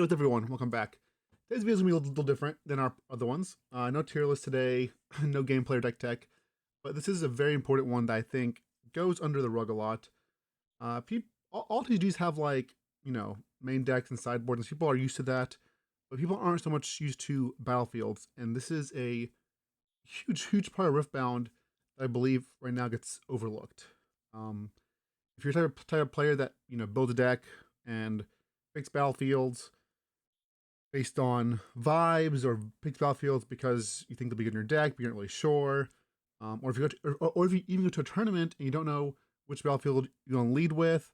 what's up, everyone? Welcome back. Today's video is going to be a little different than our other ones. No tier list today, no gameplay or deck tech, but this is a very important one that I think goes under the rug a lot. All TGs have, like, main decks and sideboards, and people are used to that, but people aren't so much used to battlefields, and this is a huge part of Riftbound that I believe right now gets overlooked. If you're the type of player that, builds a deck and picks battlefields based on vibes, or picks battlefields because you think they'll be good in your deck, but you're not really sure, or if you or if you even go to a tournament and you don't know which battlefield you're going to lead with,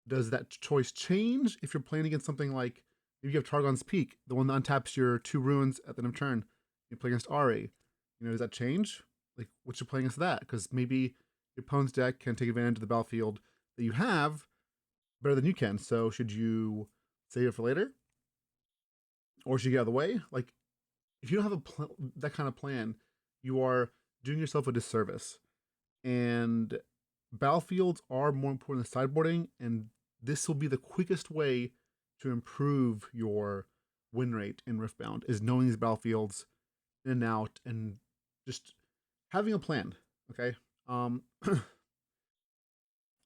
does that choice change if you're playing against something like, maybe you have Targon's Peak, the one that untaps your 2 runes at the end of turn, you play against Ari, does that change? Like, what you're playing against that? Because maybe your opponent's deck can take advantage of the battlefield that you have better than you can. So should you save it for later, or should you get out of the way? Like, if you don't have that kind of plan, you are doing yourself a disservice. And battlefields are more important than sideboarding, and this will be the quickest way to improve your win rate in Riftbound, is knowing these battlefields in and out and just having a plan. Okay.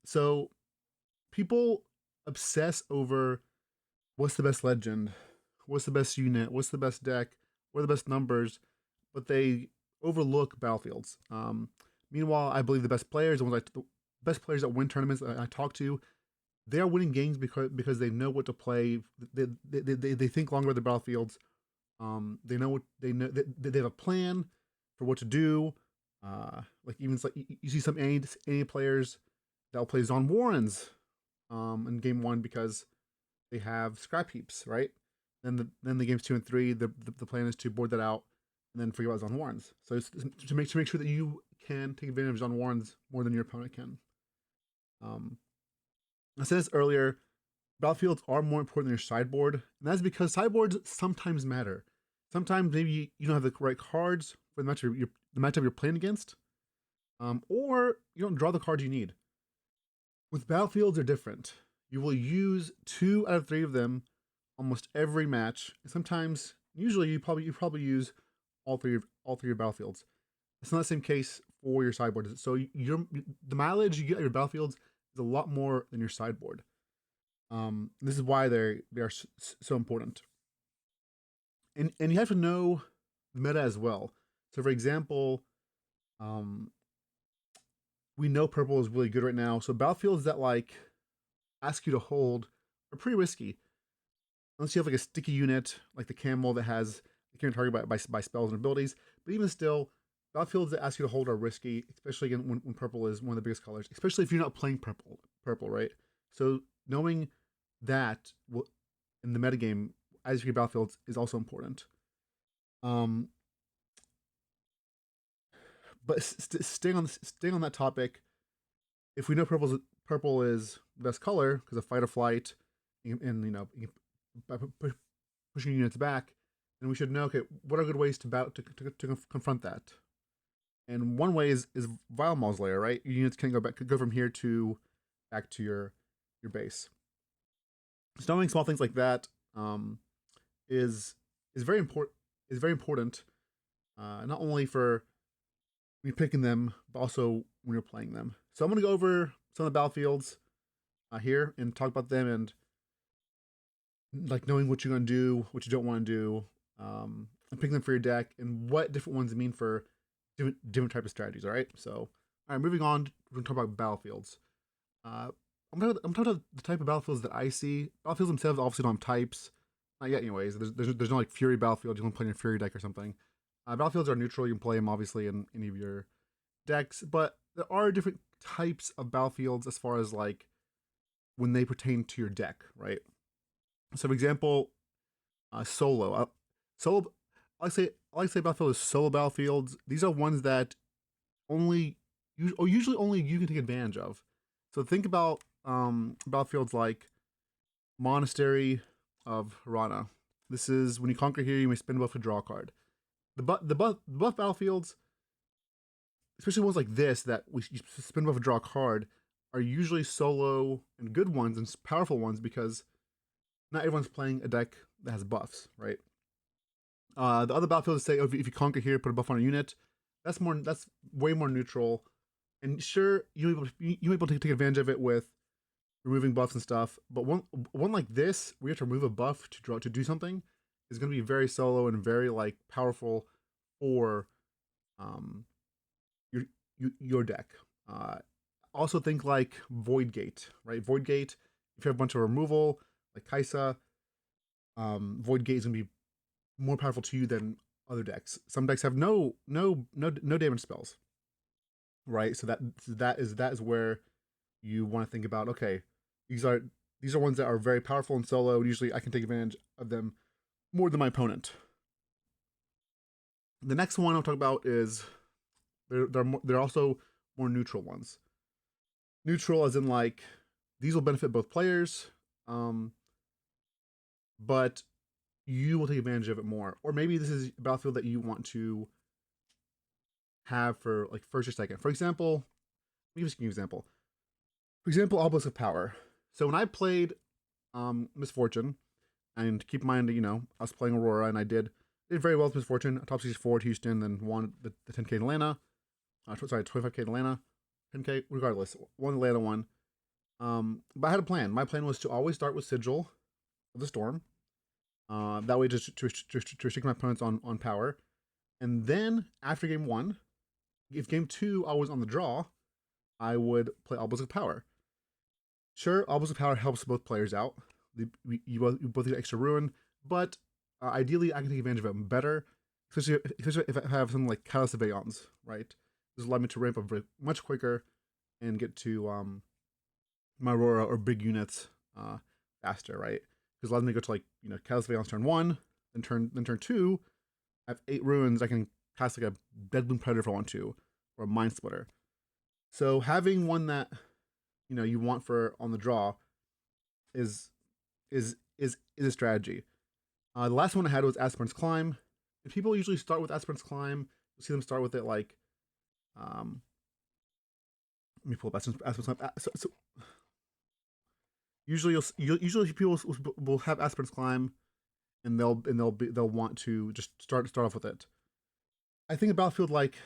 So people obsess over what's the best legend, what's the best unit, what's the best deck, what are the best numbers, but they overlook battlefields. Meanwhile, I believe the best players, the best players that win tournaments that I talk to, they are winning games because they know what to play. They think longer at the battlefields. They know what they know. They have a plan for what to do. Like, even like you see some any players that'll play Zon Warrens in game 1 because they have scrap heaps, right? Then the games 2 and 3, the plan is to board that out and then forget about Zon Warrens. So it's to make sure that you can take advantage of Zon Warrens more than your opponent can. I said this earlier, battlefields are more important than your sideboard, and that's because sideboards sometimes matter. Sometimes maybe you don't have the right cards for the matchup you're playing against, or you don't draw the cards you need. With battlefields, they're different. You will use 2 out of 3 of them almost every match. And sometimes, usually, you probably use all three of your battlefields. It's not the same case for your sideboard. So the mileage you get out of your battlefields is a lot more than your sideboard. This is why they are so important. And you have to know the meta as well. So, for example, we know purple is really good right now. So battlefields that like ask you to hold are pretty risky. Unless you have like a sticky unit, like the camel that has you can't target by spells and abilities. But even still, battlefields that ask you to hold are risky, especially again when purple is one of the biggest colors. Especially if you're not playing purple, right? So knowing that in the metagame as your battlefields is also important. But staying on that topic, if we know purple is the best color because of fight or flight, and by pushing units back, then we should know, okay, what are good ways to confront that? And one way is Vile Mausoleum, right? Your units can go from here to back to your base. So knowing small things like that is very important. Is very important, not only for when you're picking them, but also when you're playing them. So I'm going to go over some of the battlefields here and talk about them, and like knowing what you're going to do, what you don't want to do, and picking them for your deck, and what different ones mean for different type of strategies. All right. So, all right, moving on, we're going to talk about battlefields. I'm talking about the type of battlefields that I see. Battlefields themselves obviously don't have types. Not yet, anyways. There's no like Fury battlefield. You can play in a Fury deck or something. Battlefields are neutral. You can play them obviously in any of your decks, but there are different types of battlefields as far as like when they pertain to your deck, right? So, for example, solo. I like to say battlefield is solo battlefields. These are ones that usually only you can take advantage of. So think about battlefields like Monastery of Harana. This is when you conquer here, you may spend a buff to draw a card. The buff battlefields, especially ones like this that you spend a buff to draw a card, are usually solo and good ones and powerful ones because not everyone's playing a deck that has buffs, right? The other battlefields say, oh, if you conquer here, put a buff on a unit. That's more. That's way more neutral. And sure, you able to take advantage of it with removing buffs and stuff. But one like this, where you have to remove a buff to do something, is going to be very solo and very like powerful for um your your deck. Uh, Also think like Void Gate, right? Void Gate. If you have a bunch of removal like Kaisa, Void Gate is gonna be more powerful to you than other decks. Some decks have no damage spells, right? So that is where you want to think about. Okay, these are these are ones that are very powerful in solo. And usually, I can take advantage of them more than my opponent. The next one I'll talk about is they're also more neutral ones. Neutral as in like these will benefit both players, um, but you will take advantage of it more. Or maybe this is a battlefield that you want to have for like first or second. For example, let me just give you an example. For example, Obelisk of Power. So when I played Misfortune, and keep in mind, I was playing Aurora and I did very well with Misfortune. Top 64 at Houston, then won the 10K in Atlanta. Sorry, 25K in Atlanta. 10K, regardless, won the Atlanta one. But I had a plan. My plan was to always start with Sigil of the Storm. That way, just to restrict my opponents on power. And then after game one, if game two I was on the draw, I would play Obelisk of Power. Sure, Obelisk of Power helps both players out. You both get extra ruin, but ideally I can take advantage of it better, especially if I have something like Catalyst of Aeons, right? This allows me to ramp up much quicker and get to my Aurora or big units faster, right? Because it allows me to go to like Catalyst of Aeons turn one, then turn two. I have 8 ruins. I can cast like a Deadloom Predator if I want to, or a Mind Splitter. So having one that you want for on the draw is a strategy. The last one I had was Aspirant's Climb. And people usually start with Aspirant's Climb. You see them start with it like, let me pull up Aspirant's Climb. So usually people will have Aspirant's Climb, and they'll want to just start off with it. I think a battlefield like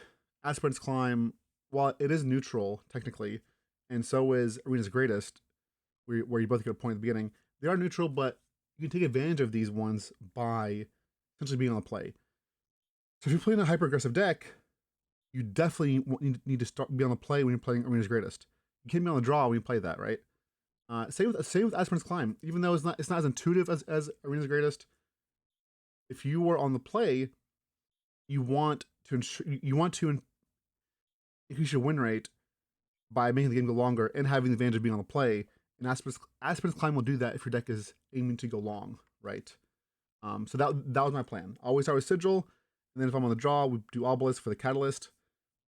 Aspirant's Climb, while it is neutral technically, and so is Arena's Greatest, where you both get a point at the beginning, they are neutral, but you can take advantage of these ones by essentially being on the play. So if you're playing a hyper aggressive deck, you definitely need to be on the play when you're playing Arena's Greatest. You can't be on the draw when you play that, right? Same with Aspirant's Climb. Even though it's not as intuitive as Arena's Greatest, if you were on the play, you want to increase your win rate by making the game go longer and having the advantage of being on the play. And Aspirant's Climb will do that if your deck is aiming to go long, right? So that was my plan. Always start with Sigil, and then if I'm on the draw, we do Obelisk for the Catalyst,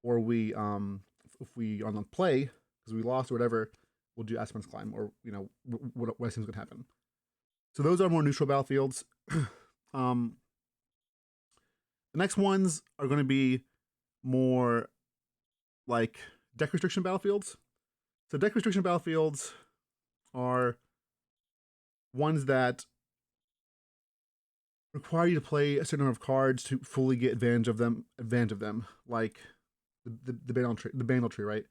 or if we on the play because we lost or whatever, we'll do Aspirant's Climb, or what seems gonna happen. So those are more neutral battlefields. The next ones are going to be more like deck restriction battlefields. So deck restriction battlefields are ones that require you to play a certain number of cards to fully get advantage of them. Like the Bandle tree, right?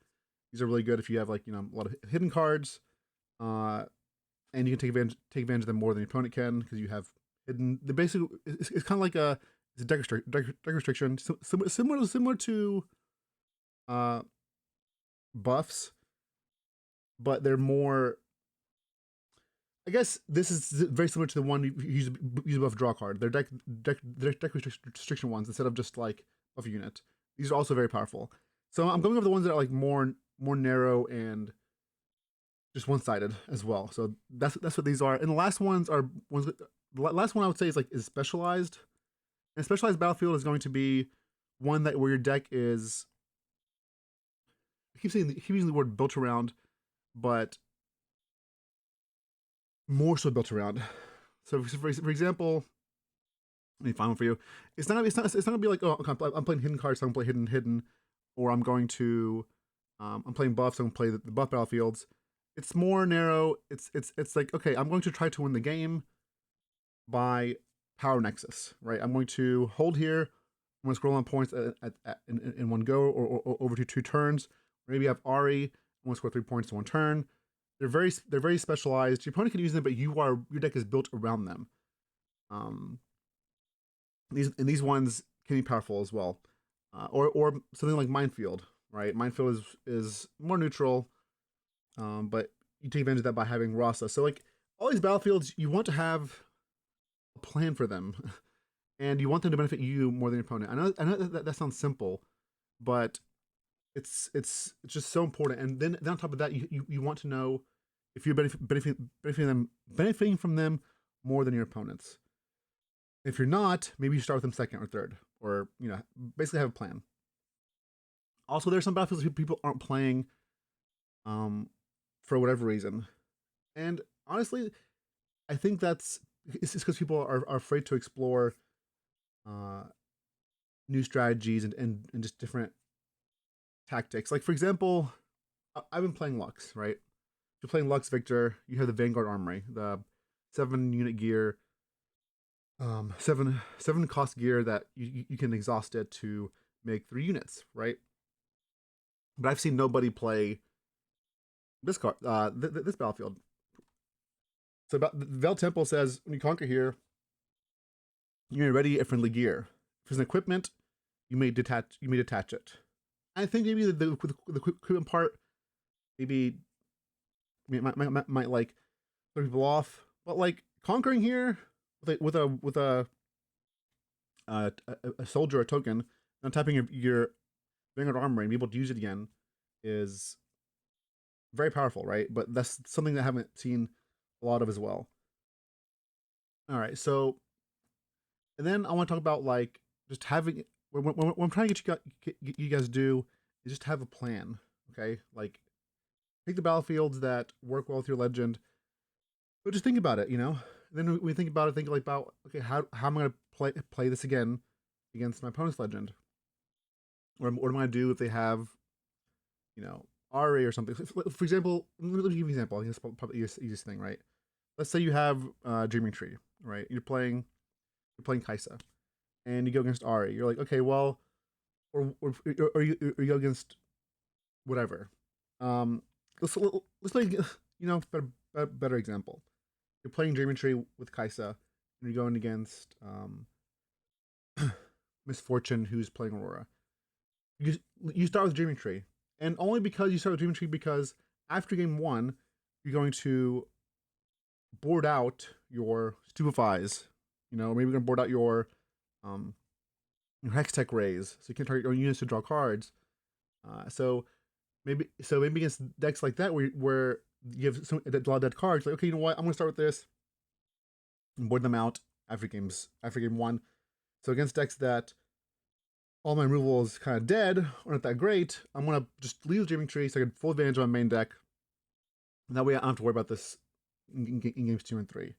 These are really good if you have like a lot of hidden cards, and you can take advantage of them more than your opponent can because you have hidden. The basic it's kind of like it's a deck restriction, similar to buffs, but they're more. I guess this is very similar to the one you use a buff draw card. They're deck restriction ones instead of just like buff a unit. These are also very powerful. So I'm going over the ones that are like more narrow and just one-sided as well. So that's what these are. And the last ones are ones. The last one I would say is specialized. And specialized battlefield is going to be one that where your deck is. I keep using the word built around, but more so built around. So for example, let me find one for you. It's not gonna be like, oh, okay, I'm playing hidden cards, so I'm gonna play hidden, or I'm going to I'm playing buffs, so I'm gonna play the buff battlefields. It's more narrow. It's like, okay, I'm going to try to win the game, by power nexus, right? I'm going to hold here. I'm going to scroll on points in one go or over to 2 turns. Maybe I have Ari. I'm going to score 3 points in 1 turn. They're very specialized. Your opponent can use them, but your deck is built around them. Um, these ones can be powerful as well, or something like Minefield, right? Minefield is more neutral, but you take advantage of that by having Rasa. So like all these battlefields, you want to have a plan for them, and you want them to benefit you more than your opponent. I know that sounds simple, but it's just so important. And then on top of that, you want to know if you're benefiting from them more than your opponents. If you're not, maybe you start with them second or third, or basically have a plan. Also, there's some battlefields that people aren't playing, for whatever reason, and honestly, I think it's because people are afraid to explore new strategies and just different tactics. Like for example, I've been playing Lux, right? If you're playing Lux Victor, you have the Vanguard Armory, the 7 unit gear, seven cost gear that you can exhaust it to make 3 units, right? But I've seen nobody play this this battlefield. So Vel Temple says when you conquer here, you're ready a friendly gear. If it's an equipment, you may detach it. I think maybe the equipment part maybe might like throw people off, but like conquering here with a soldier, a token, and tapping your Vanguard Armor and be able to use it again is very powerful, right? But that's something that I haven't seen a lot of as well. All right, so and then I want to talk about like just having what I'm trying to get you guys to do is just have a plan, okay? Like pick the battlefields that work well with your legend, but just think about it, And then when we think about it, think like about okay, how am I going to play this again against my opponent's legend? Or what am I going to do if they have, Ari or something? For example, let me give you an example. I think it's probably the easiest thing, right? Let's say you have Dreaming Tree, right? You're playing Kaisa, and you go against Ari. You're like, okay, well, or you go against whatever. Let's play, better example. You're playing Dreaming Tree with Kaisa, and you're going against Misfortune, who's playing Aurora. You start with Dreaming Tree, and only because you start with Dreaming Tree because after game 1, you're going to board out your Stupefies, maybe you're gonna board out your Hextech Rays, so you can target your own units to draw cards. So maybe against decks like that where you have a lot of dead cards, like okay, you know what, I'm gonna start with this and board them out after game 1. So against decks that all my removal is kind of dead or not that great, I'm gonna just leave the Dreaming Tree so I can full advantage of my main deck. And that way I don't have to worry about this in games 2 and 3.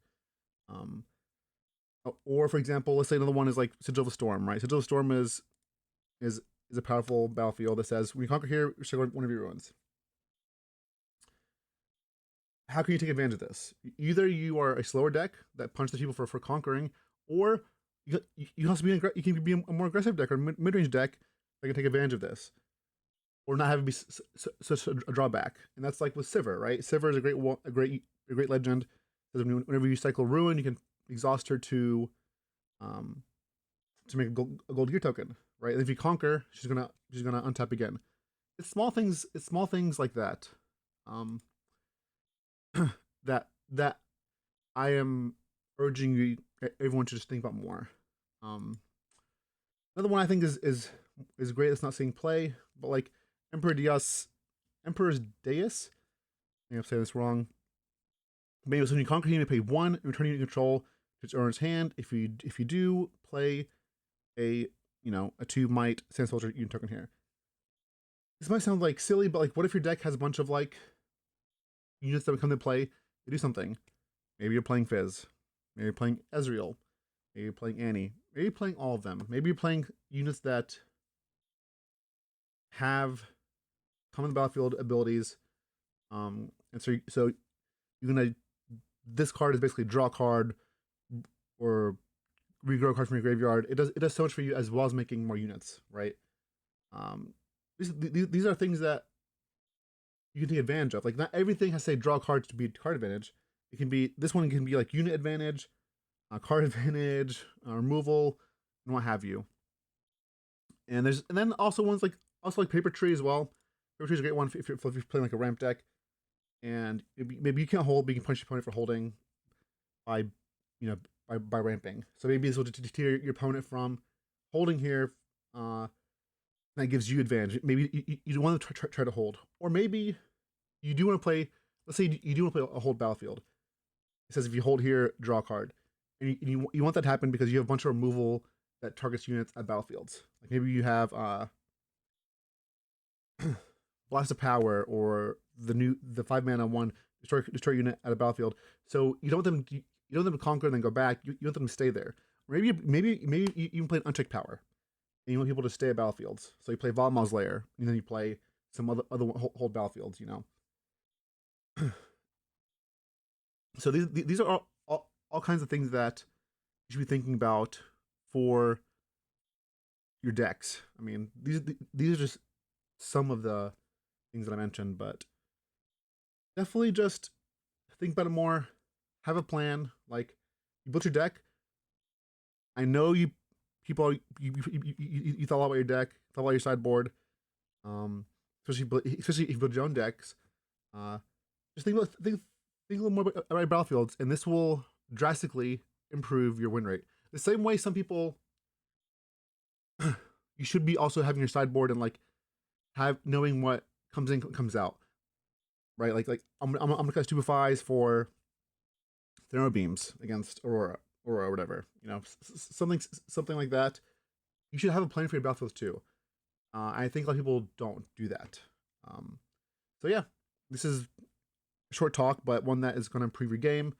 Or for example, let's say another one is like Sigil of the Storm, right? Sigil of the Storm is a powerful battlefield that says when you conquer here, restore one of your ruins. How can you take advantage of this? Either you are a slower deck that punches people for conquering, or you also you can be a more aggressive deck or mid range deck that can take advantage of this, or not have it be such a drawback. And that's like with Sivir, right? Sivir is a great legend. Whenever you cycle Ruin, you can exhaust her to make a gold gear token, right? And if you conquer, she's gonna untap again. It's small things like that. That I am urging everyone to just think about more. Another one I think is great that's not seeing play, but like Emperor's Deus. I think I'm saying this wrong. Maybe when you conquer him, you pay 1 and return unit control to its owner's hand. If you do play a 2 might Sand Soldier unit token here. This might sound like silly, but like what if your deck has a bunch of like units that would come to play to do something? Maybe you're playing Fizz. Maybe you're playing Ezreal. Maybe you're playing Annie. Maybe you're playing all of them. Maybe you're playing units that have common battlefield abilities. And so you're gonna, this card is basically draw a card, or regrow cards from your graveyard. It does so much for you as well as making more units, right? Um, these are things that you can take advantage of. Like not everything has to say draw cards to be card advantage. It can be this one can be like unit advantage, card advantage, removal, and what have you. And then also ones like paper tree as well. Paper tree is a great one if you're playing like a ramp deck, and maybe you can't hold, but you can punch your opponent for holding by by ramping. So maybe this will deter your opponent from holding here. That gives you advantage. Maybe you want to try to hold, or maybe you do want to play. Let's say you do want to play a hold battlefield. It says if you hold here, draw a card, and you want that to happen because you have a bunch of removal that targets units at battlefields. Like maybe you have Blast of Power or the 5-mana one destroy unit at a battlefield. So you don't want them to conquer and then go back. You want them to stay there. Maybe you even play an unchecked power, and you want people to stay at battlefields. So you play Valmal's Lair, and then you play some other hold battlefields. So these are all kinds of things that you should be thinking about for your decks. I mean, these are just some of the things that I mentioned, but definitely just think about it more. Have a plan. Like you built your deck. I know you thought a lot about your deck, thought about your sideboard. Especially if you build your own decks. Just think a little more about battlefields, and this will drastically improve your win rate. The same way some people, you should be also having your sideboard and like knowing what comes in comes out, right? Like I'm gonna cast stupefies for Thermo Beams against Aurora or whatever, something like that. You should have a plan for your battlefields too. I think a lot of people don't do that. So yeah, this is a short talk, but one that is going to improve your game.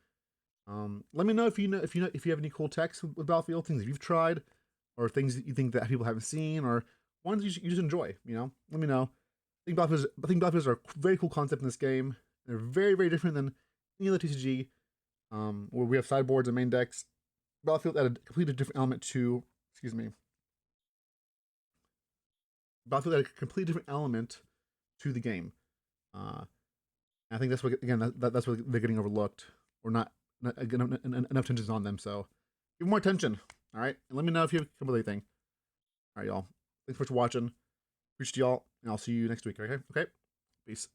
Let me know if you have any cool techs with Battlefield, things that you've tried, or things that you think that people haven't seen, or ones you just enjoy. Let me know. I think Battlefields are a very cool concept in this game. They're very, very different than any other TCG, where we have sideboards and main decks. Battlefield added a completely different element to, excuse me. Battlefield added a completely different element to the game. I think that's what, again, that's what they're getting overlooked, or not enough attention on them. So give more attention. All right, and let me know if you have come with anything. All right, y'all. Thanks so much for watching. Appreciate y'all, and I'll see you next week. Okay. Peace.